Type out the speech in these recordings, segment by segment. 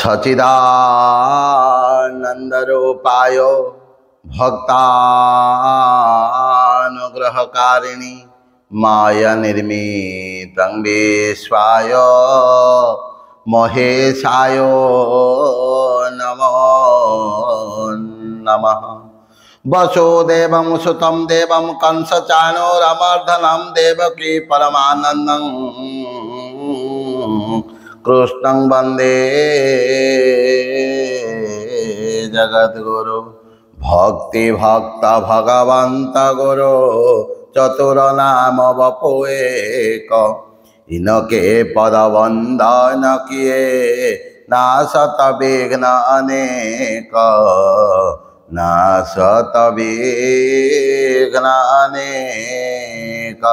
सच्चिदानन्दरूपाय भक्तानुग्रहकारिणि माया निर्मितं विश्वाय महेशाय नमो नमः। वसुदेवं सुतं देवं कंसचाणूरमर्दनं देवकी परमानन्दं कृष्णं वन्दे जगद्गुरु। भक्ति भक्त भगवंत गुरु चतुर्नाम बपु एक। इनके पद वंदन किए नासत विघ्न अनेक, नासत विघ्न अनेक।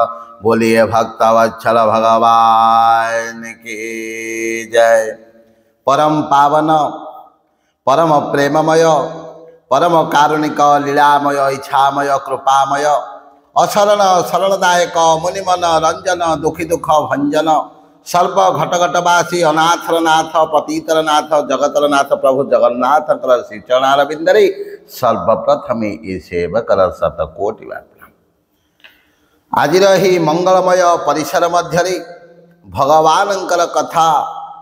बोलिए भक्तवत्सल भगवान की जय। परम पावन परम प्रेममय परम कारुणिक लीलामय इच्छामय कृपामय अशरण शरणदायक मुनिमन रंजन दुखी दुख भंजन सर्व घटघटवासी अनाथर नाथ पतितर नाथ जगतर नाथ प्रभु जगन्नाथ श्री चरणारविंदरे सर्वप्रथमे ये सेवकर शतकोटि प्रणाम। आज ही मंगलमय परिसर मध्य भगवानंकर कथा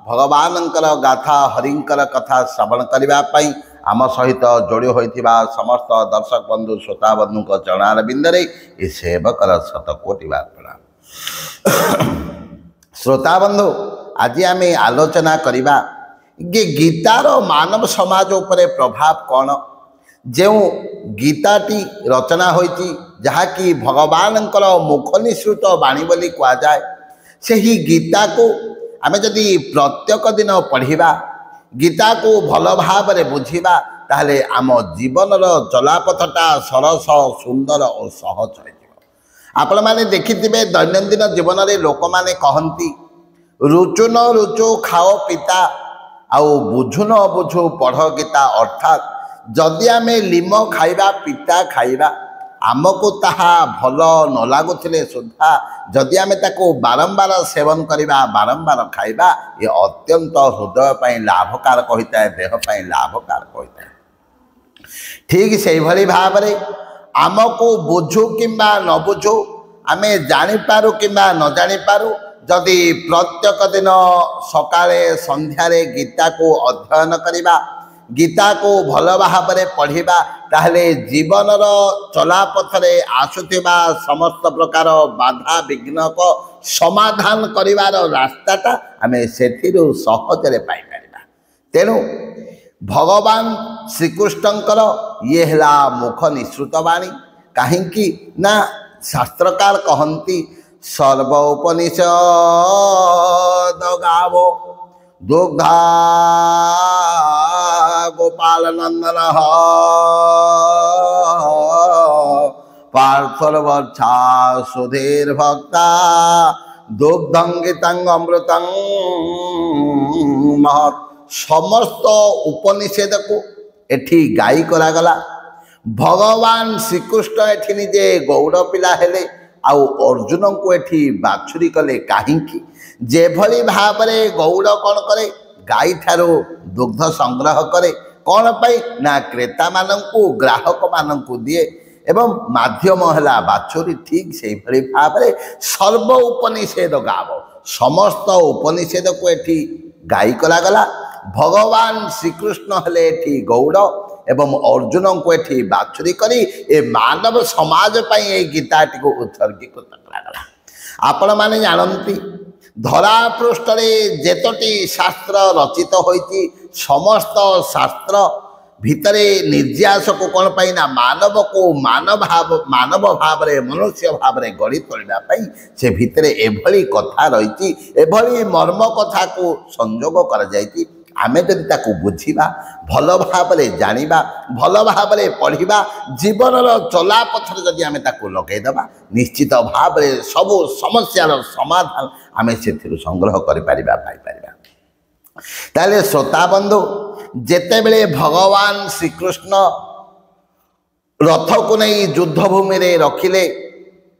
भगवानंकर गाथा हरिंकर कथा श्रवण करने आम सहित जोड़ी होइथिबा समस्त दर्शक बंधु श्रोता बंधु चरणारविंदरे ये सेवकर शतकोटि प्रणाम। श्रोता बंधु आज आम आलोचना करवा गीतार मानव समाज उपरे प्रभाव कौन। जो गीताटी रचना होती जहाँकि भगवानंकर मुख निसृत बाणी बोली कह जाए से ही गीता को आम जदि प्रत्येक दिन पढ़ा गीता को भल भाव बुझा ताहले आम जीवन चलापथटा सरस सुंदर और सहज हो। आपण मैंने देखिथिबे दैनंदिन जीवन में लोक मैंने कहती रुचु न रुचु खाओ पिता आउ बुझु न बुझु पढ़ गीता। अर्थात जदि आम लीम खाइबा पिता खाइबा आमको ताहा भल न लगुले सुधा जदि आम ताको बारंबार सेवन करवा बारंबार खाइबा ये अत्यंत हृदय पाई लाभकारक होता है, देह पाई लाभकारक होता है। ठीक से भली भाव में आमको बुझु किंबा न बुझु आम जानीपारू किंबा न जानीपारू जदि प्रत्येक दिन सकाळे संध्यारे गीता को अध्ययन करवा गीता को भल भाव में पढ़ा ताहले जीवन चलापथरे आसुथिबा समस्त प्रकार बाधा विघ्न को समाधान करिवार रास्ताटा आम सेथिरु सहजरे पाई परिबा। तेणु भगवान श्रीकृष्णंकर ये है मुख निसृत वाणी। कहीं ना शास्त्रकार कहती सर्व उपनिषद गावो दुग्धा गोपाल नंदन पार्थर वर्षा सुधीर भक्ता दुग्धं गीतं अमृतं महत्। समस्त उपनिषेद को एठी गाई करागला। भगवान श्रीकृष्ण एठी निजे गौड़ पिला हेले आउ अर्जुन को एठी बाछुरी कले। कहीं जेभली भाव में गौड़ कौन करे गाई ठारो दुग्ध संग्रह करे कौन पाई ना क्रेता मानंकु ग्राहक मानंकु दिए एवं माध्यम है बाछुरी। ठीक से भली भाव में सर्व उपनिषेद गाव समस्त उपनिषेद को एठी गाई करागला। भगवान श्रीकृष्ण हेले एठी गौड़ एवं अर्जुन को एठी बाछुरी करी ए मानव समाज पाई ए गीताटी को उत्सर्गीकृत करागला। आपण माने जानती धरा पृष्ठ जेतोटी शास्त्र रचित होती समस्त शास्त्र भितरे निर्यास को कौन पाई ना मानव को मानव भाव रे मनुष्य भाव रे गढ़ी तोड़ापी से भितरे एभली कथा रही एभली मर्म कथा को संयोग कर जाइए। आमे जदि ताकू बुझिबा भल भाव में जानिबा भल भाव में पढ़िबा जीवन चलापथरे जदि आमे ताकू लगेदेबा निश्चित भाव में सबु समस्यार समाधान आमे सेथिरु संग्रह करि पारिबा पाई पारिबा। ताले श्रोता बंधु जेतेबेले भगवान श्रीकृष्ण रथ को नहीं युद्ध भूमि रे रखिले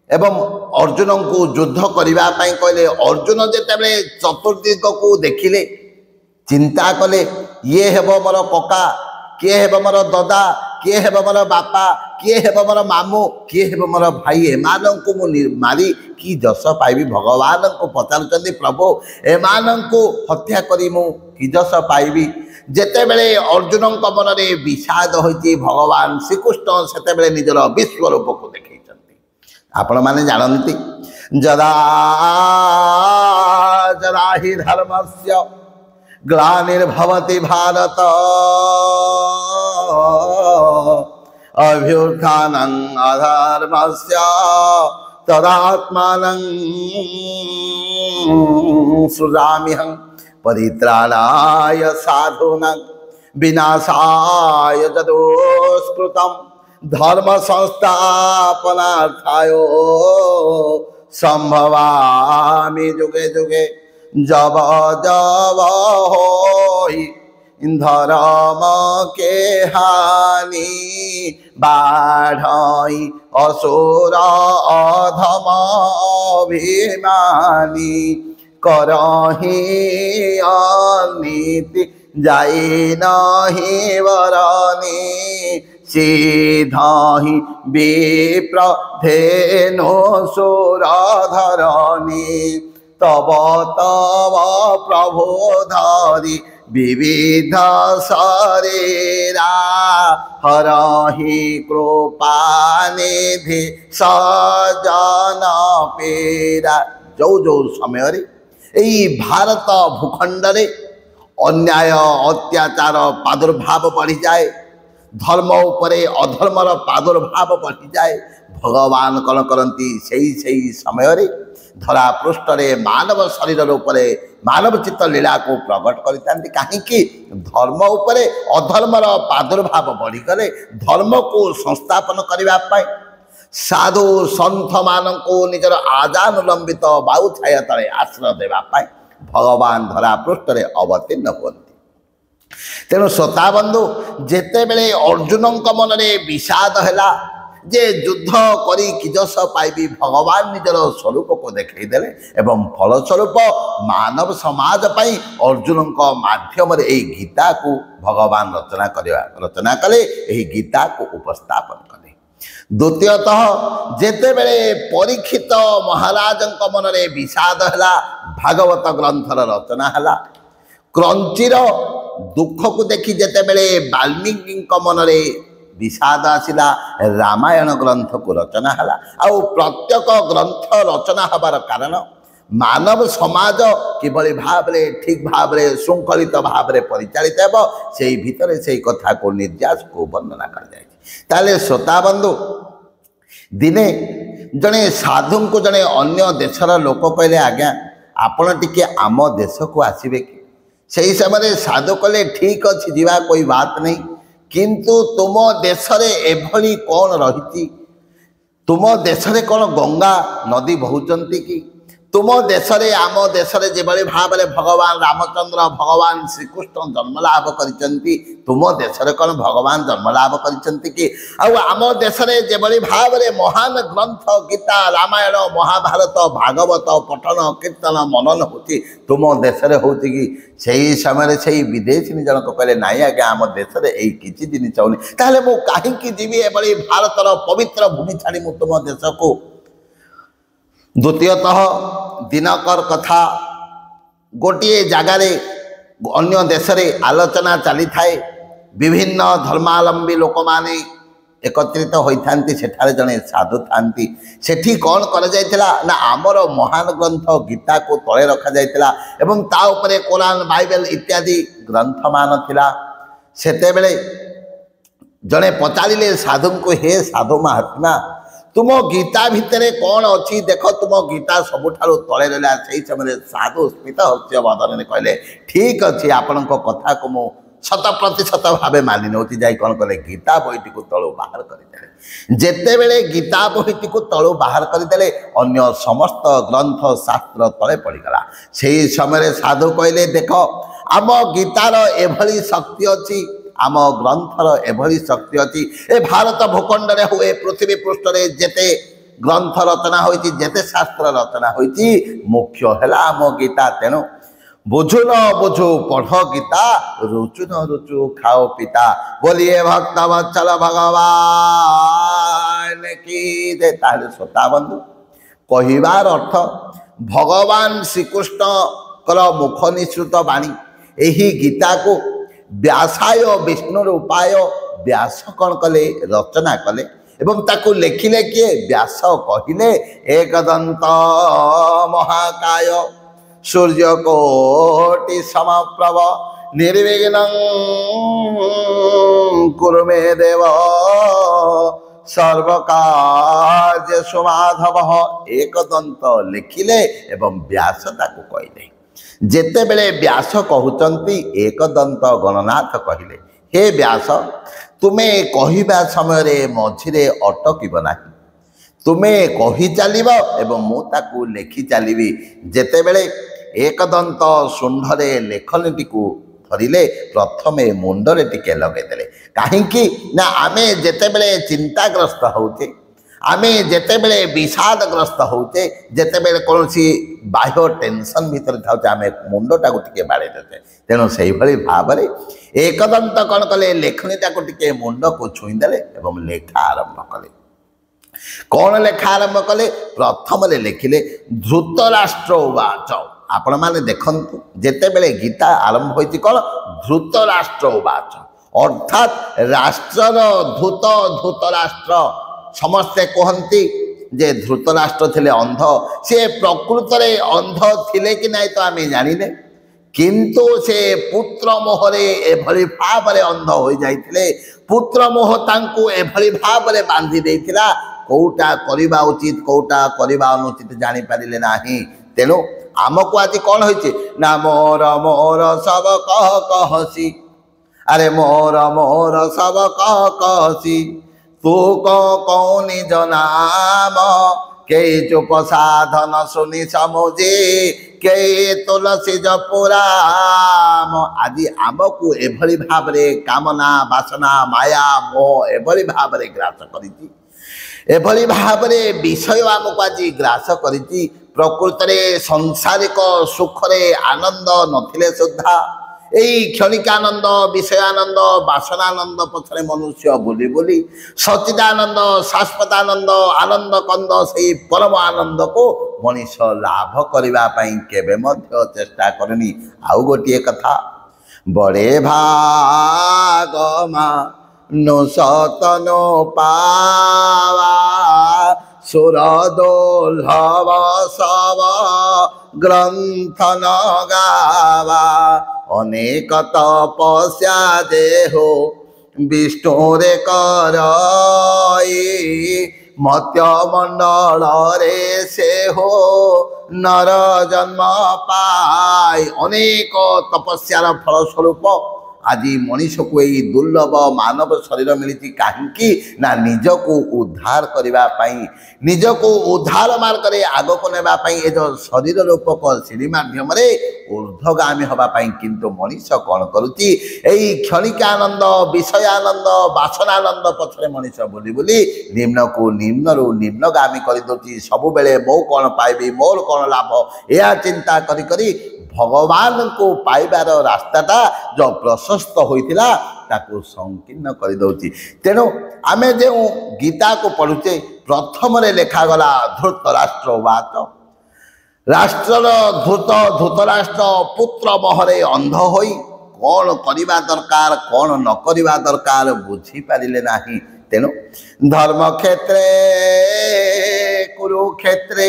एवं अर्जुन को युद्ध करने कहले अर्जुन जितेबाला चतुर्दिग को देखिले चिंता कले ये हेब मोर कका किए हेब मोर ददा किए हेब मोर बापा किए हेब मोर मामू किए हेब मोर भाई एमानंकु मु मारी कि जस पाइबी भगवान को पचारुचंदी प्रभु एमानंकु हत्या करी मु कि जस पाइबी जेते बेले अर्जुन मन में विषाद होती भगवान श्रीकृष्ण सेते बेले निजर विश्वरूप को देखते आपण माने जानती जदा जदा हि धर्मस्य ग्लानिर्भवति भारत अभ्युत्थानं अधर्मस्य तदात्मानं सृजाम्यहं परित्राणाय साधूनां विनाशाय जदुष्कृतं धर्म संस्थापनार्थाय संभवामि जुगे जुगे जब जब होई धर्म के हानि बाढ़ई असुर अधम अभिमानी करही अनीति जाई नहीं वरनी सीधा ही विप्र धेनु सुरधरणी तब तब प्रभु धरी विविध शरीरा हरहि कृपा निधि सजन पीरा जो जो समय यही भारत भूखंड रे अन्याय अत्याचार प्रादुर्भाव बढ़ी जाए धर्म उपरे अधर्मर प्रादुर्भाव बढ़ी जाए भगवान कौन करती से समय धरा पृष्ठ मानव शरीर उपरे मानव चित्त लीला को प्रकट करते कहीं धर्म उपरे अधर्मर प्रादुर्भाव बढ़ीगले धर्म को संस्थापन करने साधु सन्थ मान को निजर आजानुलंबित बायु छाया तले आश्रय देवाई भगवान धरा पृष्ठ अवतीर्ण हुअन्ति तेणु श्रोता बंधु जेते बेले अर्जुन मन में विषाद है जे युद्ध करी किजस पाइबी भगवान निजर स्वरूप को देखईदेले एवं फलस्वरूप मानव समाज पाई अर्जुन माध्यम गीता को भगवान रचना कले गीता को उपस्थापन कले द्वितीयतः जेते बेले परीक्षित महाराज मन में विषाद है भागवत ग्रंथर रचना है क्रंचीर दुख को देखी जेते बेले वाल्मीकि मन में विषाद आसला रामायण ग्रंथ को रचना है आउ प्रत्येक ग्रंथ रचना हबार कारण मानव समाज किभली भाव ठीक भाव श्रृंखलित भाव परिचालित हो से भितर से कथा को निर्यास को वर्णना कर जाए ताले श्रोता बंधु दिने जड़े साधु को जड़े अन्य देशर लोक कहले आज्ञा आपण टिके आम देश को आसबे कि सही समय साधु कहले ठीक अच्छी जीवा कोई बात नहीं किंतु तुम देश एभली कौन रही तुम देश कौन गंगा नदी बहुचंती कि तुम देश आम देश जो भाव भगवान रामचंद्र भगवान श्रीकृष्ण जन्मलाभ करचंती तुम देश कौन भगवान जन्मलाभ करचंती कि आम देश जो भाव महान ग्रंथ गीता रामायण महाभारत भागवत पठन कीर्तन मनन होती तुम देश होती कि सही समय से विदेशी जनक कहले नाई आज्ञा आम देश यही किसी जिन चाहूनी ताहले मु कहीं जीवी एभली भारतर पवित्र भूमि छाड़ी मु तुम देश को द्वितीयतः दिनकर कथा गोटे जगार अन्य देश में आलोचना चली थाए विभिन्न धर्मावलंबी लोक माने एकत्रित होती सेठारे जड़े साधु था सेठी कौन कर ना आमर महान ग्रंथ गीता को तले रखा जाइतिला एवं ता उपरे कुरान बाइबल इत्यादि ग्रंथ मान थिला सेते बेले जड़े पचारे साधु को हे साधु महात्मा तुम गीता भितर कौन अच्छी देख तुम गीता सबुठारु तले रहा से समय साधु स्मित हस्य बदन कहले ठीक अच्छे आपण कथा को मु 100% भाव मानि नौती जाई कौन कले गीता बहीटी को तलू बाहर करदे जेते बेले गीता बहीटी को तलू बाहर करदे अन्य समस्त ग्रंथ शास्त्र तले पड़गला से समय साधु कहले देख आम गीतार एभली शक्ति अच्छी आम ग्रंथर एभली शक्ति अच्छी ए भारत भूखंड रे हुए पृथ्वी पृष्ठ रे जेते ग्रंथ रचना होती जेते शास्त्र रचना होती मुख्य है आम गीता तेणु बुझु न बुझु पढ़ गीता रुचु न रुचु खाओ पिता बोलिए भक्त वत्सल भगवान की जय। ताले श्रोता बंधु कहिबार अर्थ भगवान श्रीकृष्ण मुख निसृत बाणी यही गीता को व्यासाय विष्णु उपाय व्यास कौन कले रचना कले एवं ताकू लेखिले किए व्यास कहिले एकदंत महाकाय सूर्यकोटि समप्रभ निर्विघ्नं कुरु मे देव सर्वकार्येषु माधव। एकदंत लिखिले एवं व्यास ताकू कहले जेते बेले व्यास कहउचंती एकदंत गणनाथ कहिले हे व्यास तुमे कहिबा समय रे मझिरे अटकिब नाही तुमे कही चलिब एवं मु ताकू लेखि चलिबी। जेते बेले एकदंत शुंढरे लेखनीटी को धरिले प्रथमे मुंडरे टिके लगेदेले काहींकि ना आमे जेते बेले चिंताग्रस्त होते आमे जेते बेले विषादग्रस्त होते जेते बेले कोनसी बाह्य टेंशन भीतर थाउचे आमे मुंडटा को टिके बाड़े देते तेणु सेही भली भाबरे एकदंत कौन कले लेखनीटा को टिके मुंड को छुई देले एवं लेखा आरंभ कले। कौन लेखा आरंभ कले प्रथम लिखिले धृतराष्ट्र उवाच आपण माने देखंतु जेते बेले गीता आरंभ होइछि कौन धृतराष्ट्र उवाच अर्थात राष्ट्रर धृतराष्ट्र समस्ते कहती जे धृतराष्ट्र थिले अंध से प्रकृत रे अंध थिले कि नहीं तो आमे जानिले किंतु से पुत्र मोहरे एभली भावरे अंध हो जाइथिले पुत्र मोह तांकु एभली भावरे बांधी देथिला कौटा करिबा उचित कौटा करिबा अनुचित जानि पारिले नाही। तेनु आमको आज कौन होइछि ना मोर मोर सब कह कहसी अरे मोर मोर सब कह कहसी तू कौन निज नाम के चुप साधन सुनी समुझे के तुलसी जपुराम। आज आमको एभली भावरे कामना वासना माया मोह एभली भावरे ग्रास करिछि एभली भावरे विषय आमको आज ग्रास करिछि प्रकृत रे संसारिक सुखरे आनंद नथिले सुद्धा এই ক্ষণিকানন্দ বিষয়ানন্দ বাসনানন্দ পথরে মনুষ্য বলি বলি সচিদানন্দ শাশ্বতানন্দ আনন্দ কন্দ সেই পরম আনন্দকে মনিষ লাভ করিবা পাই কেবে মধ্য চেষ্টা করনি। আউ গোটিয়ে কথা বড়ে ভাগমা নুসতনো পাওয়া সুরদোলভ সব গ্রন্থন গাওয়া अनेक तपस्या देह विष्णुरे करई मत्य मंडल रे से हो नर जन्म पाई। अनेक तपस्यार फलस्वरूप आज मनीष को यही दुर्लभ मानव शरीर मिली कहीं ना निजको उद्धार करने निजको उद्धार मार्ग में आग को नापी ए जो शरीर रूपक सीढ़ी मध्यम ऊर्ध्वगामी हाँपाई किंतु मनीष कौन करुच्ची क्षणिकानंद विषयानंद बासनानंद पछरे मनीष बोली बोली निम्न को निम्न रु निम्नगामी कर दूसरी सबु बेले मो कौन पाइबी मोर कौन लाभ यह चिंता करी भगवान को पाइबार रास्ताटा जो प्रशस्त होइथिला ताको संकीर्ण कर दउची। तेणु आमे जो गीता को पढ़ुचे प्रथम रे लेखा गला धृतराष्ट्र वाच राष्ट्रर धृतराष्ट्र पुत्र मोहरे अंध होई कौन करिबा दरकार कौन न करिबा दरकार बुझी पारिले नाही। तेणु धर्म क्षेत्रे कुरुक्षेत्रे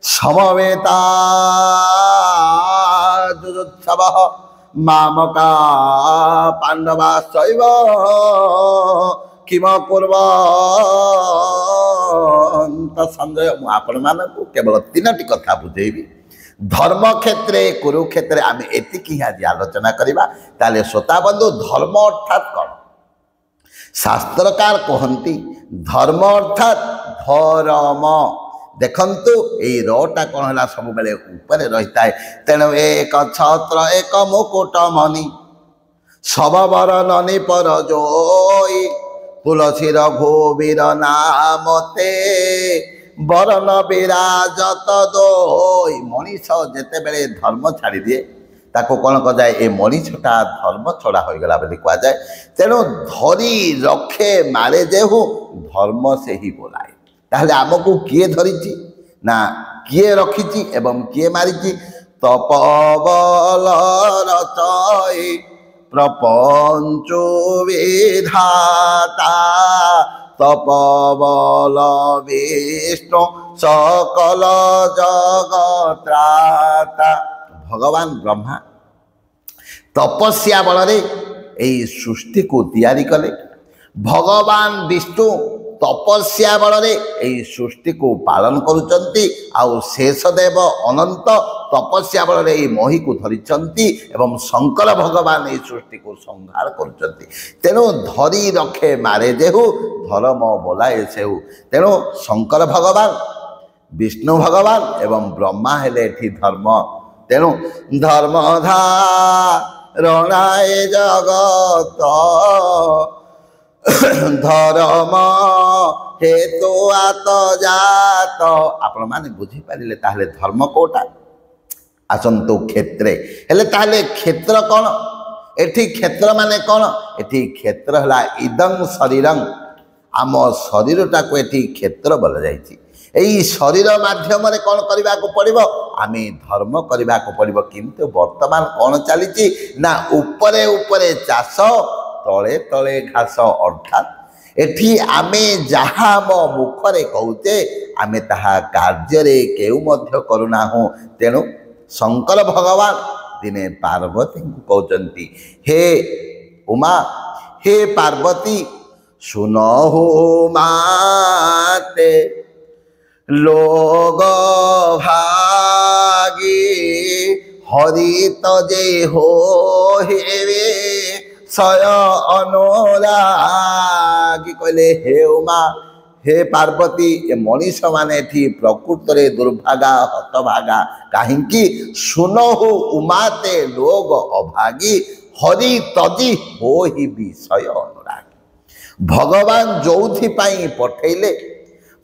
समवेता जुजुत्सव मामका पांडवा शैव किम कुर्वन्त संजय मु आपण मानकु केवल तीनटी कथा बुझेबी धर्म क्षेत्रे कुरुक्षेत्रे आमे एतिकी आज आलोचना करिबा ताले श्रोता बंधु धर्म अर्थात कौन शास्त्रकार कहती धर्म अर्थात धर्म देखंतु ये रोटा कौन है सब बेले ऊपर रही है। तेणु एक छत्र एक मुकुट मणि सब बर ननी पर जोई तुलसी रघुवीर नामते बरन विराजत दोई। मनीष जेते बेले धर्म छाड़ी दिए ତାକୁ କ'ଣ କୁହାଯାଏ ଏ ମଣିଷଟା ଧର୍ମ ଛଡ଼ା ହୋଇଗଲା ବୋଲି କୁହାଯାଏ। ତେଣୁ ଧରି ରଖେ ମାରେ ଯେହୁ ଧର୍ମ ସେହି ବୋଲାଏ। ତାହେଲେ ଆମକୁ କିଏ ଧରିଛି ନା କିଏ ରଖିଛି ଏବଂ କିଏ ମାରିଛି? ତପବଲ ରଚଇ ପ୍ରପଞ୍ଚୁ ବିଧାତା ତପବଲ ବିଷ୍ଣୁ ସକଲ ଜଗତ୍ରାତା। ଭଗବାନ ବ୍ରହ୍ମା ତପସ୍ୟା ବଳରେ ଏହି ସୃଷ୍ଟିକୁ ତିଆରି କଲେ। ଭଗବାନ ବିଷ୍ଣୁ ତପସ୍ୟା ବଳରେ ଏହି ସୃଷ୍ଟିକୁ ପାଳନ କରୁଛନ୍ତି। ଆଉ ଶେଷଦେବ ଅନନ୍ତ ତପସ୍ୟା ବଳରେ ଏହି ମହିକୁ ଧରିଛନ୍ତି ଏବଂ ଶଙ୍କର ଭଗବାନ ଏହି ସୃଷ୍ଟିକୁ ସଂହାର କରୁଛନ୍ତି। ତେଣୁ ଧରି ରଖେ ମାରେ ଯେହୁ ଧର୍ମ ବୋଲାଏ ସେହୁ। ତେଣୁ ଶଙ୍କର ଭଗବାନ, ବିଷ୍ଣୁ ଭଗବାନ ଏବଂ ବ୍ରହ୍ମା ହେଲେ ଏଠି ଧର୍ମ। ତେଣୁ ଧର୍ମ ଧାରଣାଏ ଜଗତ ଧର୍ମ ହେତୁ ଆତ ଜାତ। ଆପଣମାନେ ବୁଝିପାରିଲେ ତାହେଲେ ଧର୍ମ କୋଉଟା? ଆସନ୍ତୁ କ୍ଷେତ୍ରେ। ହେଲେ ତାହେଲେ କ୍ଷେତ୍ର କ'ଣ? ଏଠି କ୍ଷେତ୍ର ମାନେ କ'ଣ? ଏଠି କ୍ଷେତ୍ର ହେଲା ଇଦଂ ଶରୀରଂ। ଆମ ଶରୀରଟାକୁ ଏଠି କ୍ଷେତ୍ର ବୋଲାଯାଇଛି। ଏହି ଶରୀର ମାଧ୍ୟମରେ କ'ଣ କରିବାକୁ ପଡ଼ିବ? ଆମେ ଧର୍ମ କରିବାକୁ ପଡ଼ିବ। କିନ୍ତୁ ବର୍ତ୍ତମାନ କ'ଣ ଚାଲିଛି ନା ଉପରେ ଉପରେ ଚାଷ ତଳେ ତଳେ ଘାସ। ଅର୍ଥାତ୍ ଏଠି ଆମେ ଯାହା ଆମ ମୁଖରେ କହୁଛେ ଆମେ ତାହା କାର୍ଯ୍ୟରେ କେଉଁ ମଧ୍ୟ କରୁନାହୁଁ। ତେଣୁ ଶଙ୍କର ଭଗବାନ ଦିନେ ପାର୍ବତୀଙ୍କୁ କହୁଛନ୍ତି, ହେ ଉମା, ହେ ପାର୍ବତୀ, ସୁନହୁ ମାତେ ଲୋଗ ଭାଗୀ ହରିତ ଯେ ହୋ ହେବେ ସୟ ଅନୁରାଗୀ। କହିଲେ ହେ ଉମା, ହେ ପାର୍ବତୀ, ଏ ମଣିଷମାନେ ଏଠି ପ୍ରକୃତରେ ଦୁର୍ଭାଗା ହତଭାଗା। କାହିଁକି? ସୁନହୁ ଉମାତେ ଲୋଗ ଅଭାଗୀ ହରି ତଜି ହୋହି ବିଷୟ ଅନୁରାଗୀ। ଭଗବାନ ଯୋଉଥିପାଇଁ ପଠେଇଲେ,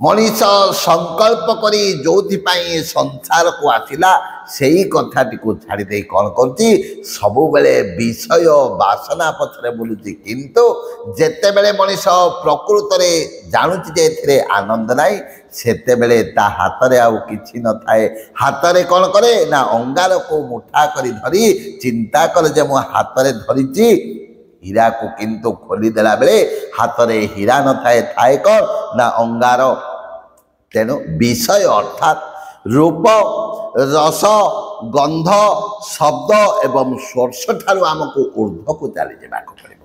ମଣିଷ ସଂକଳ୍ପ କରି ଯୋଉଥିପାଇଁ ସଂସାରକୁ ଆସିଲା ସେଇ କଥାଟିକୁ ଛାଡ଼ି ଦେଇ କ'ଣ କରୁଛି? ସବୁବେଳେ ବିଷୟ ବାସନା ପଛରେ ବୁଲୁଛି। କିନ୍ତୁ ଯେତେବେଳେ ମଣିଷ ପ୍ରକୃତରେ ଜାଣୁଛି ଯେ ଏଥିରେ ଆନନ୍ଦ ନାହିଁ, ସେତେବେଳେ ତା ହାତରେ ଆଉ କିଛି ନଥାଏ। ହାତରେ କ'ଣ କରେ ନା ଅଙ୍ଗାରକୁ ମୁଠା କରି ଧରି ଚିନ୍ତା କରେ ଯେ ମୁଁ ହାତରେ ଧରିଛି ହୀରାକୁ, କିନ୍ତୁ ଖୋଲିଦେଲା ବେଳେ ହାତରେ ହୀରା ନଥାଏ, ଥାଏ କ'ଣ ନା ଅଙ୍ଗାର। ତେଣୁ ବିଷୟ ଅର୍ଥାତ୍ ରୂପ, ରସ, ଗନ୍ଧ, ଶବ୍ଦ ଏବଂ ସ୍ପର୍ଶ ଠାରୁ ଆମକୁ ଉର୍ଦ୍ଧ୍ୱକୁ ଚାଲିଯିବାକୁ ପଡ଼ିବ।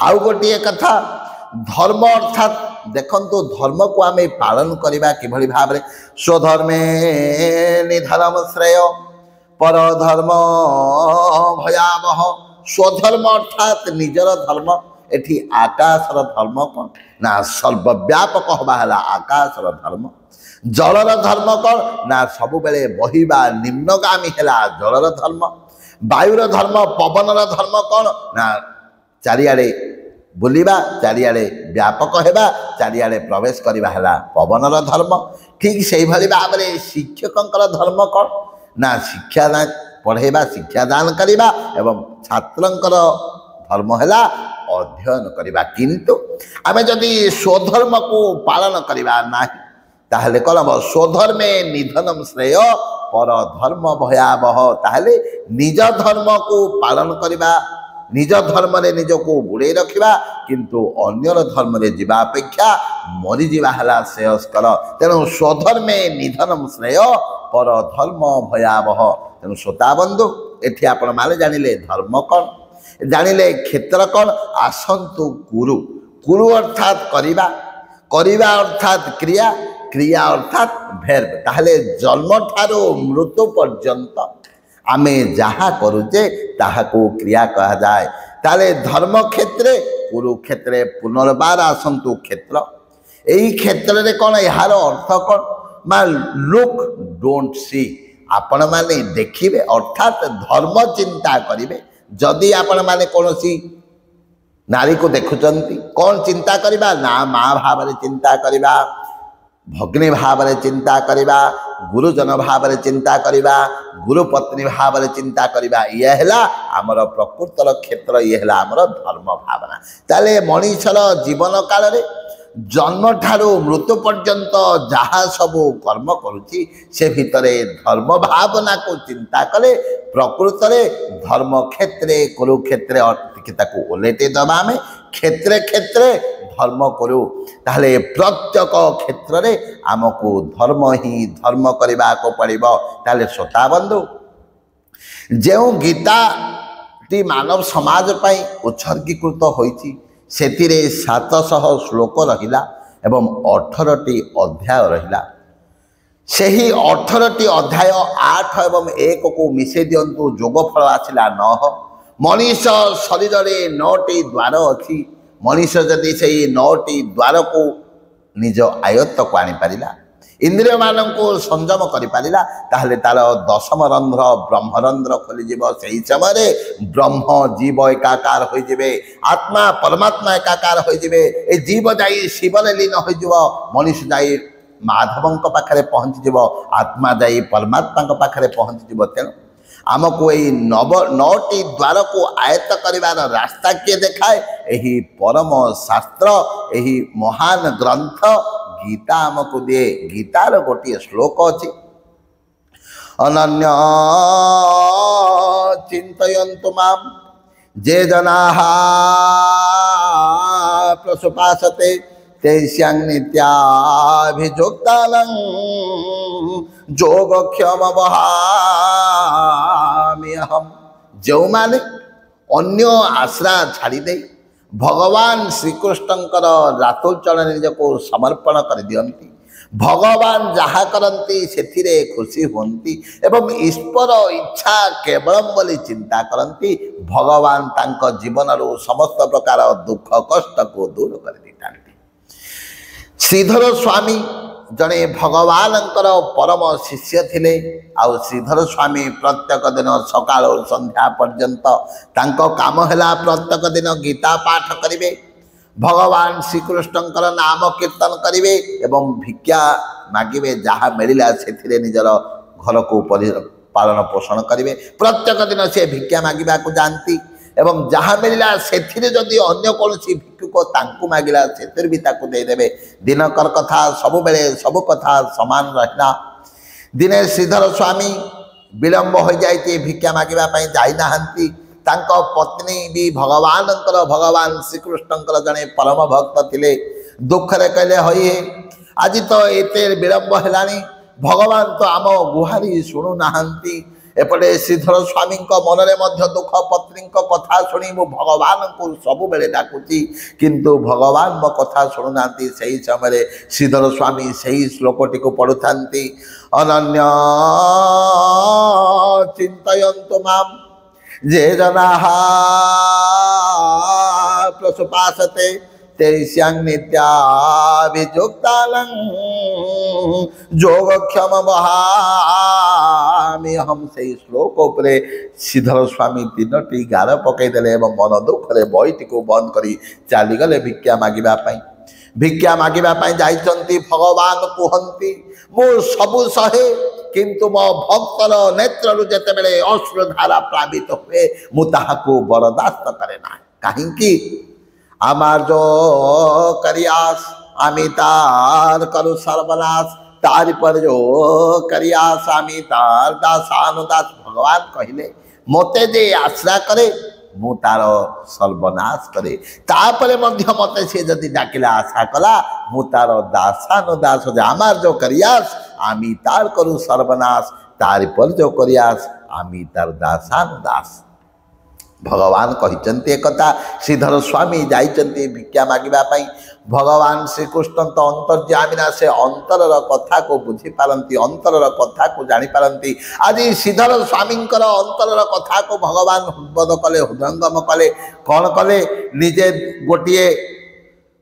ଆଉ ଗୋଟିଏ କଥା, ଧର୍ମ ଅର୍ଥାତ୍ ଦେଖନ୍ତୁ ଧର୍ମକୁ ଆମେ ପାଳନ କରିବା କିଭଳି ଭାବରେ? ସ୍ୱଧର୍ମେ ନିଧନମ ଶ୍ରେୟ ପରଧର୍ମ ଭୟାବହ। ସ୍ୱଧର୍ମ ଅର୍ଥାତ୍ ନିଜର ଧର୍ମ। ଏଠି ଆକାଶର ଧର୍ମ କ'ଣ ନା ସର୍ବବ୍ୟାପକ ହେବା ହେଲା ଆକାଶର ଧର୍ମ। ଜଳର ଧର୍ମ କ'ଣ ନା ସବୁବେଳେ ବହିବା ନିମ୍ନଗାମୀ ହେଲା ଜଳର ଧର୍ମ। ବାୟୁର ଧର୍ମ, ପବନର ଧର୍ମ କ'ଣ ନା ଚାରିଆଡ଼େ ବୁଲିବା, ଚାରିଆଡ଼େ ବ୍ୟାପକ ହେବା, ଚାରିଆଡ଼େ ପ୍ରବେଶ କରିବା ହେଲା ପବନର ଧର୍ମ। ଠିକ୍ ସେଇଭଳି ଭାବରେ ଶିକ୍ଷକଙ୍କର ଧର୍ମ କ'ଣ ନା ଶିକ୍ଷାଦାନ ପଢ଼େଇବା, ଶିକ୍ଷାଦାନ କରିବା ଏବଂ ଛାତ୍ରଙ୍କର ଧର୍ମ ହେଲା ଅଧ୍ୟୟନ କରିବା। କିନ୍ତୁ ଆମେ ଯଦି ସ୍ୱଧର୍ମକୁ ପାଳନ କରିବା ନାହିଁ ତାହେଲେ କ'ଣ ହେବ? ସ୍ୱଧର୍ମେ ନିଧନମ ଶ୍ରେୟ ପରଧର୍ମ ଭୟାବହ। ତାହେଲେ ନିଜ ଧର୍ମକୁ ପାଳନ କରିବା, ନିଜ ଧର୍ମରେ ନିଜକୁ ବୁଡ଼େଇ ରଖିବା, କିନ୍ତୁ ଅନ୍ୟର ଧର୍ମରେ ଯିବା ଅପେକ୍ଷା ମରିଯିବା ହେଲା ଶ୍ରେୟସ୍କର। ତେଣୁ ସ୍ୱଧର୍ମେ ନିଧନମ ଶ୍ରେୟ ପରଧର୍ମ ଭୟାବହ। ତେଣୁ ଶ୍ରୋତାବନ୍ଧୁ, ଏଠି ଆପଣମାନେ ଜାଣିଲେ ଧର୍ମ କ'ଣ, ଜାଣିଲେ କ୍ଷେତ୍ର କ'ଣ। ଆସନ୍ତୁ କୁରୁ। କୁରୁ ଅର୍ଥାତ୍ କରିବା, କରିବା ଅର୍ଥାତ୍ କ୍ରିୟା, କ୍ରିୟା ଅର୍ଥାତ୍ ଭେର୍ବ। ତାହେଲେ ଜନ୍ମଠାରୁ ମୃତ୍ୟୁ ପର୍ଯ୍ୟନ୍ତ ଆମେ ଯାହା କରୁଛେ ତାହାକୁ କ୍ରିୟା କୁହାଯାଏ। ତାହେଲେ ଧର୍ମ କ୍ଷେତ୍ରେ, କୁରୁକ୍ଷେତ୍ରେ ପୁନର୍ବାର ଆସନ୍ତୁ କ୍ଷେତ୍ର। ଏହି କ୍ଷେତ୍ରରେ କ'ଣ ଏହାର ଅର୍ଥ କ'ଣ ବା ଲୁକ୍ ଡୋଣ୍ଟ ସି। ଆପଣମାନେ ଦେଖିବେ ଅର୍ଥାତ୍ ଧର୍ମ ଚିନ୍ତା କରିବେ। ଯଦି ଆପଣମାନେ କୌଣସି ନାରୀକୁ ଦେଖୁଛନ୍ତି, କ'ଣ ଚିନ୍ତା କରିବା ନା ମା ଭାବରେ ଚିନ୍ତା କରିବା, भगिनी भाव में चिंता करवा, गुरुजन भाव में चिंता करवा, गुरुपत्नी भाव में चिंता करवा, ये है आमर प्रकृतर क्षेत्र, ये है आमर धर्म भावना। ताले मनीषर जीवन काल रे जन्म ठारू मृत्यु पर्यंत जहाँ सबू कर्म करुच्ची से भितरे धर्म भावना को चिंता कले प्रकृत धर्म क्षेत्रे कुरुक्षेत्रे ओलेटे दबा में क्षेत्रे क्षेत्रे धर्म करू ताहले प्रत्येक क्षेत्र में आमको धर्म ही धर्म करने को पड़ो। ताहले श्रोता बंधु जो गीता टी मानव समाज पाई उत्सर्गीकृत होईची सेतिरे 700 श्लोक रहिला एवं 18टी अध्याय रहिला। सेही 18टी अध्याय 8 एवं 1 को मिसे दियंतु जोगफल आसिला 9। मनीष शरीर में 9टी द्वार अच्छी। मनीष जदि से 9टी द्वार को निज आयत्त को आनी पारिला, इंद्रिय मानन को संयम करि पारिला, ताहले तार 10म रंध्र ब्रह्मरंध्र खोली जीव। सही समय ब्रह्म जीव एकाकार हो जिवे, आत्मा परमात्मा एकाकार हो जिवे। ए जीव जाई शिवरे लीन हो जिवो, मनीष जाई माधवंक पाखरे पहुँची जीव, आत्मा जाई परमात्मा पाखरे पहुँची जीव। तेणु आमको यही 9टी द्वार को आयत्त करिवार रास्ता किए देखाए? यही परम शास्त्र, यही महान ग्रंथ गीता आमको दिए। गीतार गोटे श्लोक अच्छी, अनन्य चिंतयन्तु मां जे जनाः प्रसुपासते तेष्यां नित्याभियुक्तानां योगक्षेम वहाम्यहम्। जो माने अन्य आश्रा छाड़ी दे भगवान श्रीकृष्णंकर रातुल चरण निजको समर्पण कर दियंती, भगवान जहाँ करती से खुशी होती एवं ईश्वर इच्छा केवलम बोली चिंता करती, भगवान तांक जीवन समस्त प्रकार दुख कष्ट को दूर कर देता। श्रीधर स्वामी जड़े भगवान परम शिष्य थिले। आउ श्रीधर स्वामी प्रत्येक दिन सकाल संध्या पर्यंत तांको काम है प्रत्येक दिन गीता पाठ करिवे, भगवान श्रीकृष्णंकर नाम कीर्तन करिवे एवं भिक्षा मागिवे। जहाँ मिलला से निजर घर को पालन पोषण करिवे। प्रत्येक दिन से भिक्षा मागिबा को जानती एवं जहाँ मिलला से जदि अन्य कौन भिक्षुक तांकु मागिला से भी ताकू देदेवे। दिनकर कथा सब बेले सब कथा समान रहा। दिने श्रीधर स्वामी विलंब हो जाए भिक्षा मागिबा पई जाई नाहंती। तांको पत्नी भी भगवान श्रीकृष्णंकर जड़े परम भक्त थिले। दुखरे कहले होई आज तो एते विलंब हेलानी, भगवान तो आम गुहारी शुणु नाहंती। एपटे श्रीधर स्वामी मन में दुख, पत्नी कथा शुणी मु भगवान को सब बेले डाकुची किंतु भगवान मो कथा शुणुना। से ही समय श्रीधर स्वामी से ही श्लोकटी को पढ़ुता, अनन्य चिंतयन्तु मां जे जनाः प्रसुपासते तेष्यां नित्याभियुक्तानां योगक्षेम वहाम्यहम्। से श्लोक उपरे श्रीधर स्वामी 3टी गार पकईदे और मन दुखरे बईटी को बंद करी चलीगले भिक्षा मागिबा पई। भिक्षा मागिबा पई जाइछंती, भगवान कहती मु सबु सहे किंतु मो भक्तर नेत्रु जेतेबेले अश्रुधारा प्लावित हुए मु ताहाको बरदास्त करे ना। काहेकि आमार जो करियास आमी तार करु सर्वनाश, तार पर जो करियास आमी तार दासानुदास। भगवान कहले मते जे आश्रा करे मु तार सर्वनाश करे, तापरे मध्य मते से जदि डाकिला आशा कला मु तार दासानुदास। आमार जो करियास आमी तार करु सर्वनाश, तार पर जो करियास आमी तार दासानुदास। भगवान कहते एक श्रीधर स्वामी जाइछन्ति भिक्षा मागिबा पई। भगवान श्रीकृष्ण तो अंतर्यामिना से अंतरर कथा को बुझी पारती, अंतरर कथा को जानी पारती। आज श्रीधर स्वामी अंतरर कथा को भगवान हृदबोध कले, हृदयंगम कले। कौन कले? निजे गोटे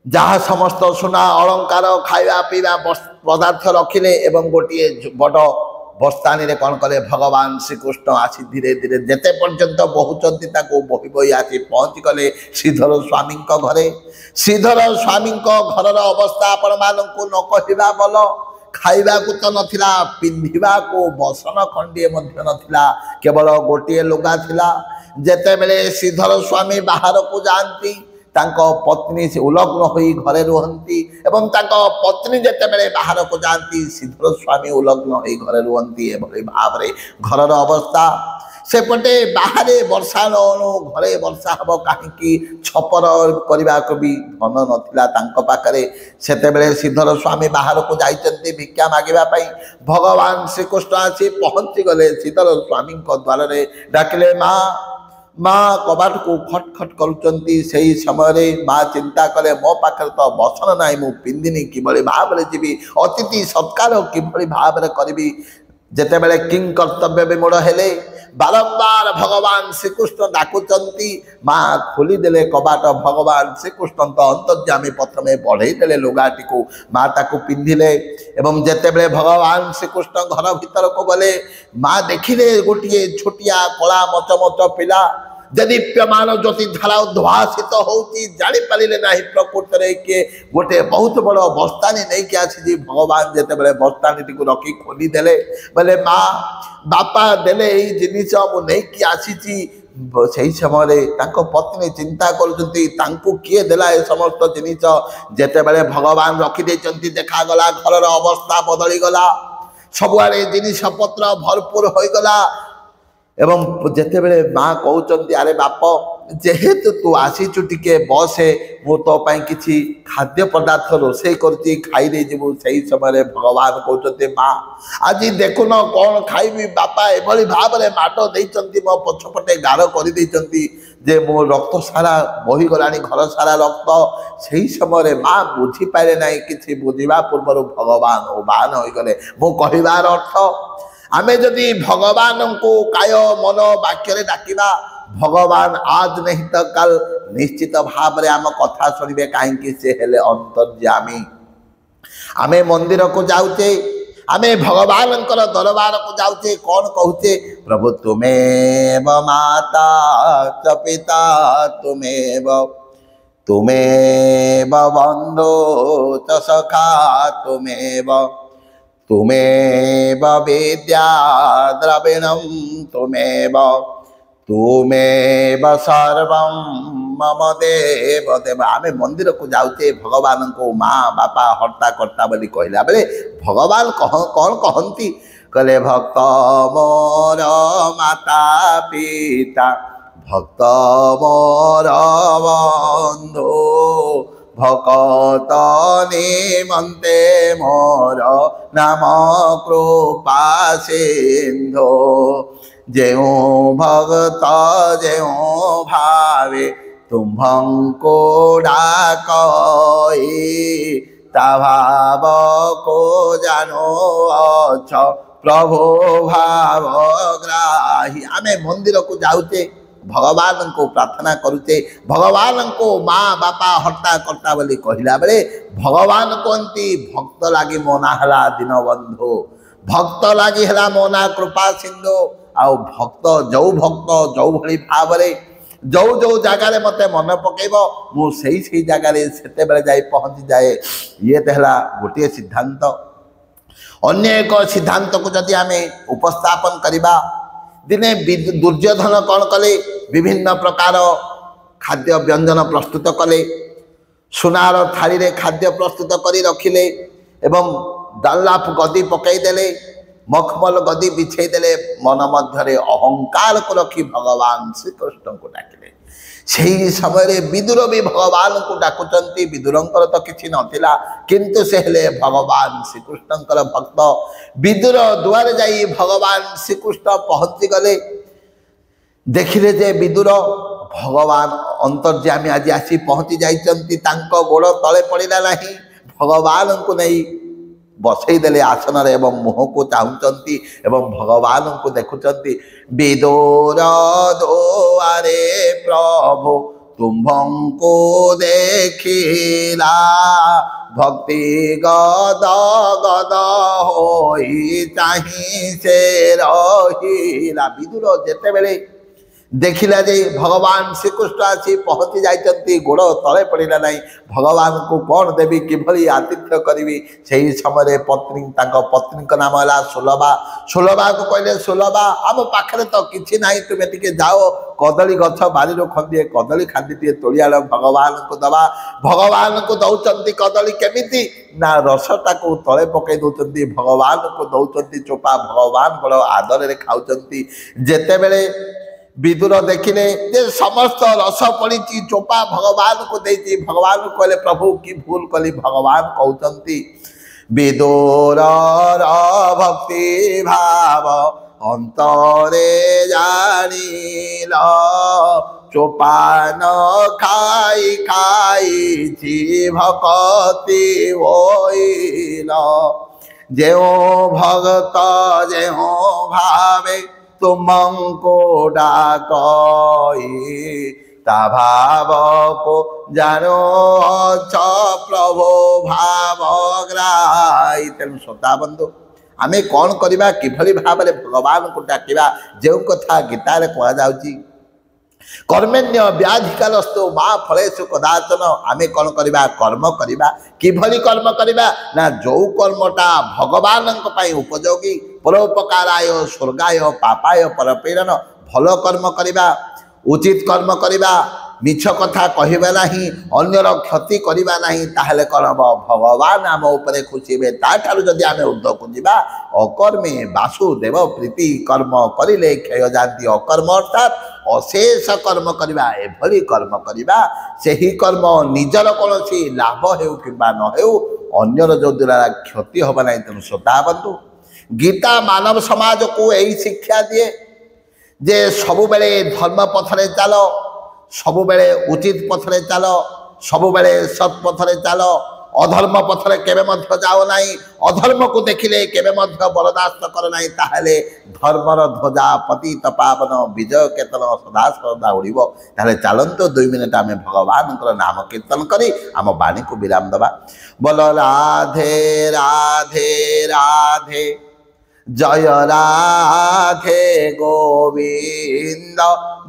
जहाँ समस्त सुना अलंकार खाଇବା ପିଇବା पदार्थ रखिले एवं गोटे बड़ बस्तानी रे कौन कले भगवान श्रीकृष्ण आसी धीरे धीरे जेते पर्यंत बहुचंती ताको बही बही आसी पहुँची गले श्रीधर स्वामी घरे। श्रीधर स्वामी घर अवस्था आपण मानू न कहवा भल, खाइबा को तो नथिला, पिंधिबा को बसन खंडे मध्य नथिला, केवल गोटे लुगा थिला। जेते बेले श्रीधर स्वामी बाहर को जाती तांको पत्नी से उलग्न होई घरे रुहंती एवं तांको पत्नी जेते बेले बाहर को जाती श्रीधर स्वामी उलग्न होई घरे रुहंती। एभली भाव रे घरर अवस्था सेपटे बाहरे वर्षा नु घरे वर्षा हब कहीं छपर करने को भी धन नथिला तांको पाखरे। सेते बेले श्रीधर स्वामी बाहर को जाइचंती भिक्षा मागिबा पई। भगवान श्रीकृष्ण आसी पहुंची गले श्रीधर स्वामी द्वार रे डाकिले माँ माँ कबाट को खट खट करुचंती। सही समय माँ चिंता कले मो पाखरे तो बसन नाई मु पिंदिनी किभली भाव रे जीवी, अतिथि सत्कार किभली भाव रे करबी। जेते बेले किंग कर्तव्य विमूढ़ हेले बारंबार भगवान श्रीकृष्ण डाकुचंती। माँ खोली देले कबाट। भगवान श्रीकृष्ण तो अंतर्यामी प्रथमे बढ़ई देले लुगाटी को, माँ ताकू पिंधिले एवं जेते बेले भगवान श्रीकृष्ण घर भीतर को गले माँ देखिले गोटे छोटिया कला मचमच पिला दीप्यमान ज्योति धारा उद्भासित होती जानी पारे ना प्रकृत में किए गोटे बहुत बड़ बस्तानी नहीं कि आसी। भगवान जिते बड़े बस्तानी टी रखी खोली देले बोले माँ बापा देले यही जिनिस मुझे आसी। से समय पत्नी चिंता कर किए देला ए समस्त जिनिस जेते बड़े भगवान रखी देखागला घर अवस्था बदली गला, सबुआड़े जिनिस पत्र भरपूर हो गला। एवं जेते बेले माँ कहते अरे बाप जेहेतु तू आसीचु टिके बसे मु तो पाई किछि खाद्य पदार्थ रोषे करती खाई दे जीवु। सही समय भगवान कहते माँ आज देखुन कौन खाइबी बापा एभली भाव में माड देइचंती मो पछपटे गार कर देइचंती जे मो रक्त सारा बही गलानी घर सारा रक्त। सही समय माँ बुझी पारे ना कि बुझा पूर्व भगवान उबान हो गले। मो कहबार अर्थ आमे जदि भगवान को काय मन वाक्य डाकिबा भगवान आज नहीं तो कल निश्चित भाव में आम कथा शुणवे कहीं से हेले अंतर्यामी। आमे मंदिर को जाऊचे, आमे भगवान दरबार को जाऊचे, कौन कहूचे प्रभु तुमेव माता च पिता तुमेव बंधु च सखा तुमेव विद्या द्रविणम तुमेव सर्वं मम देव देव। आमे मंदिर को जाऊचे भगवान को माँ बापा हर्ता कर्ता बोली कहला बेले भगवान कौन कहती कहले भक्त मोर माता पिता भक्त मोर बंधु भकत निमंते मोर नाम कृपा सिंधु। जेउ भगत जेउ भावे तुम्भंको डाकई ता भाव को जानो अछ प्रभु भाव ग्राही। आमे मंदिर को जाऊचे भगवान को प्रार्थना करुचे, भगवान को माँ बापा हर्ता कर्ता बोली कहला बेले भगवान कहती भक्त लगी मोना हला दीन बंधु, भक्त लगी हला मोना कृपा सिंधु। आउ भक्त जो भली भाव जो जगार मत मन पकेब मुझे जगार से जाई पहुँची जाए। ये तो है गोटे सिद्धांत। अन्य एक सिद्धांत को जदि आमे उपस्थापन करिबा दिने दुर्योधन कौन कले विभिन्न प्रकार खाद्य व्यंजन प्रस्तुत कले, सुनार थाली रे खाद्य प्रस्तुत करी रखिले एवं डालाप गदी पकईदेले, मखमल गदी बिछे देले, मन मध्य अहंकार को रखी भगवान श्रीकृष्ण को डाकिले। से समय विदुर भी भगवान को डाकुचंती। विदुरंकर तो किसी नथिला किंतु से हेले भगवान श्रीकृष्णकर भक्त। विदुर दुआरे जाई भगवान श्रीकृष्ण पहुंची गले, देखिले जे विदुर भगवान अंतर्यामी आज आसी पहुंची जाइचंती, तांको गोड़ तले पड़िला नहीं, भगवान को नहीं बसई देले आसन रे एवं मुह को चाहूचंती एवं भगवान को देखुचंती। विदुर दुआरे प्रभु ତୁମ୍ଭଙ୍କୁ ଦେଖିଲା ଭକ୍ତି ଗଦ ଗଦ ହୋଇ ଚାହିଁ ସେ ରହିଲା। ବିଦୁର ଯେତେବେଳେ ଦେଖିଲା ଯେ ଭଗବାନ ଶ୍ରୀକୃଷ୍ଣ ଆସି ପହଞ୍ଚି ଯାଇଛନ୍ତି, ଗୋଡ଼ ତଳେ ପଡ଼ିଲା ନାହିଁ, ଭଗବାନଙ୍କୁ କ'ଣ ଦେବି, କିଭଳି ଆତିଥ୍ୟ କରିବି। ସେହି ସମୟରେ ତାଙ୍କ ପତ୍ନୀଙ୍କ ନାମ ହେଲା ସୁଲଭା। ସୁଲଭାକୁ କହିଲେ, ସୁଲଭା ଆମ ପାଖରେ ତ କିଛି ନାହିଁ, ତୁମେ ଟିକେ ଯାଅ କଦଳୀ ଗଛ ବାରିରୁ ଖଣ୍ଡିଏ କଦଳୀ ଖାଣ୍ଡିଟିଏ ତୋଳି ଆଣ, ଭଗବାନଙ୍କୁ ଦେବା। ଭଗବାନଙ୍କୁ ଦଉଛନ୍ତି କଦଳୀ କେମିତି ନା ରସଟାକୁ ତଳେ ପକାଇ ଦଉଛନ୍ତି, ଭଗବାନଙ୍କୁ ଦଉଛନ୍ତି ଚୋପା, ଭଗବାନ ବଡ଼ ଆଦରରେ ଖାଉଛନ୍ତି। ଯେତେବେଳେ ବିଦୁର ଦେଖିଲେ ଯେ ସମସ୍ତ ରସ ପଡ଼ିଛି, ଚୋପା ଭଗବାନଙ୍କୁ ଦେଇଛି, ଭଗବାନଙ୍କୁ କହିଲେ ପ୍ରଭୁ କି ଭୁଲ କଲି। ଭଗବାନ କହୁଛନ୍ତି ବିଦୁରର ଭକ୍ତି ଭାବ ଅନ୍ତରେ ଜାଣିଲ, ଚୋପା ନ ଖାଇ ଖାଇଛି ଭକତି ହୋଇଲ। ଯେଉଁ ଭଗତ ଯେଉଁ ଭାବେ ତୁମଙ୍କୁ ଡାକଇ, ତା ଭାବକୁ ଜାଣୁଅଛ ପ୍ରଭୁ ଭାବ ଗ୍ରାହୀ। ତେଣୁ ଶ୍ରୋତା ବନ୍ଧୁ, ଆମେ କ'ଣ କରିବା, କିଭଳି ଭାବରେ ଭଗବାନଙ୍କୁ ଡାକିବା। ଯେଉଁ କଥା ଗୀତାରେ କୁହାଯାଉଛି କର୍ମଣ୍ୟ ବ୍ୟାଧିକାରସ୍ତୁ ମା ଫଳେଷୁ କଦାଚନ। ଆମେ କ'ଣ କରିବା, କର୍ମ କରିବା। କିଭଳି କର୍ମ କରିବା ନା ଯେଉଁ କର୍ମଟା ଭଗବାନଙ୍କ ପାଇଁ ଉପଯୋଗୀ, ପରୋପକାରାୟ ସ୍ୱର୍ଗାୟ ପାପାୟ ପରପୀଡ଼ନ। ଭଲ କର୍ମ କରିବା, ଉଚିତ କର୍ମ କରିବା, ମିଛ କଥା କହିବା ନାହିଁ, ଅନ୍ୟର କ୍ଷତି କରିବା ନାହିଁ। ତାହେଲେ କ'ଣ ହେବ, ଭଗବାନ ଆମ ଉପରେ ଖୁସି ହେବେ। ତାଠାରୁ ଯଦି ଆମେ ଉର୍ଦ୍ଧ୍ୱକୁ ଯିବା, ଅକର୍ମେ ବାସୁଦେବ ପ୍ରୀତି, କର୍ମ କରିଲେ କ୍ଷୟ ଯାଆନ୍ତି। ଅକର୍ମ ଅର୍ଥାତ୍ ଅଶେଷ କର୍ମ କରିବା। ଏଭଳି କର୍ମ କରିବା, ସେହି କର୍ମ ନିଜର କୌଣସି ଲାଭ ହେଉ କିମ୍ବା ନ ହେଉ, ଅନ୍ୟର ଯେଉଁଦ୍ୱାରା କ୍ଷତି ହେବ ନାହିଁ। ତେଣୁ ଶ୍ରୋତା ବନ୍ଧୁ, ଗୀତା ମାନବ ସମାଜକୁ ଏହି ଶିକ୍ଷା ଦିଏ ଯେ ସବୁବେଳେ ଧର୍ମ ପଥରେ ଚାଲ, ସବୁବେଳେ ଉଚିତ ପଥରେ ଚାଲ, ସବୁବେଳେ ସତ୍ ପଥରେ ଚାଲ, ଅଧର୍ମ ପଥରେ କେବେ ମଧ୍ୟ ଯାଅ ନାହିଁ। ଅଧର୍ମକୁ ଦେଖିଲେ କେବେ ମଧ୍ୟ ବରଦାସ୍ତ କର ନାହିଁ। ତାହେଲେ ଧର୍ମର ଧ୍ୱଜା ପତିତ ପାବନ ବିଜୟ କେତନ ସଦା ସଦା ଉଡ଼ିବ। ତାହେଲେ ଚାଲନ୍ତୁ 2 ମିନିଟ୍ ଆମେ ଭଗବାନଙ୍କର ନାମ କୀର୍ତ୍ତନ କରି ଆମ ବାଣୀକୁ ବିରାମ ଦେବା। ବୋଲ ରାଧେ ରାଧେ ରାଧେ, জয় রাধে গোবিন্দ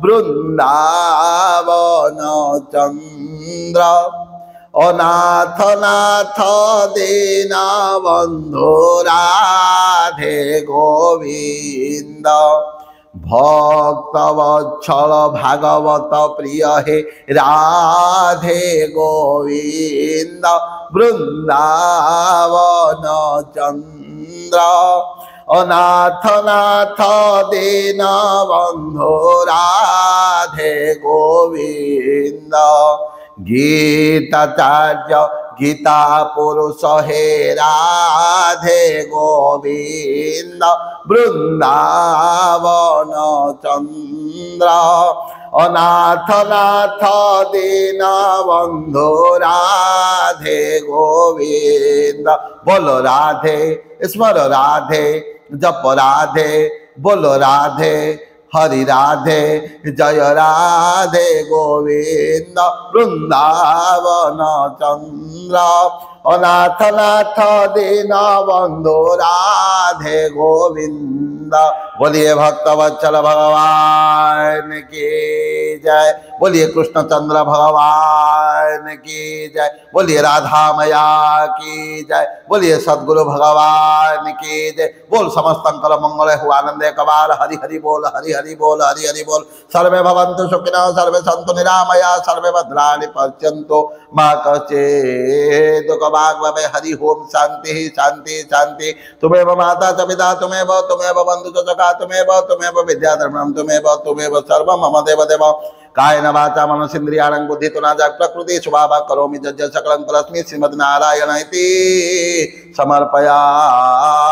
বৃন্দাবন চন্দ্র, অনাথ নাথ দীনবন্ধু রাধে গোবিন্দ। ভক্ত বৎসল ভাগবত প্রিয় হে রাধে গোবিন্দ বৃন্দাবন চন্দ্র, অনাথ নাথ দীনবন্ধু রাধে গোবিন্দ। গীতাচার্য গীতা পুরুষ হে রাধে গোবিন্দ বৃন্দাবন চন্দ্র, অনাথ নাথ দীনবন্ধু রাধে গোবিন্দ। বলো রাধে স্মর রাধে, জপ রাধে, बोलो राधे हरि राधे, जय राधे गोविंद वृंदावन चंद्र, अनाथ नाथ दीन बंधु राधे गोविंद। बोलिए भक्त वत्सल भगवान की जय, बोलिए कृष्णचंद्र भगवान की जय, बोलिए राधा मैया की जय, बोलिए सद्गुरु भगवान की जय। बोल समस्तंकर मंगल हो आनंदे कबाल, हरि हरि बोल, हरि हरि बोल, हरि हरि बोल। सर्वे भवन्तु सुखिनः, सर्वे सन्तु निरामया, सर्वे भद्राणि पश्यन्तु मा कश्चित् दुःखभाग् भवेत्। हरि ओम शांति शांति शांति। तुमेव माता च पिता, तुमेव बन्धु च सखा, तुमेव विद्या धर्मं, तुमेव सर्वं मम देव देव। कायेन वाचा मनसेन्द्रियाणां बुद्धित्वना जाग् प्रकृति स्वभावः करोमि यज्ञ सकलं परस्मै श्रीमद्नारायण इति समर्पयामि।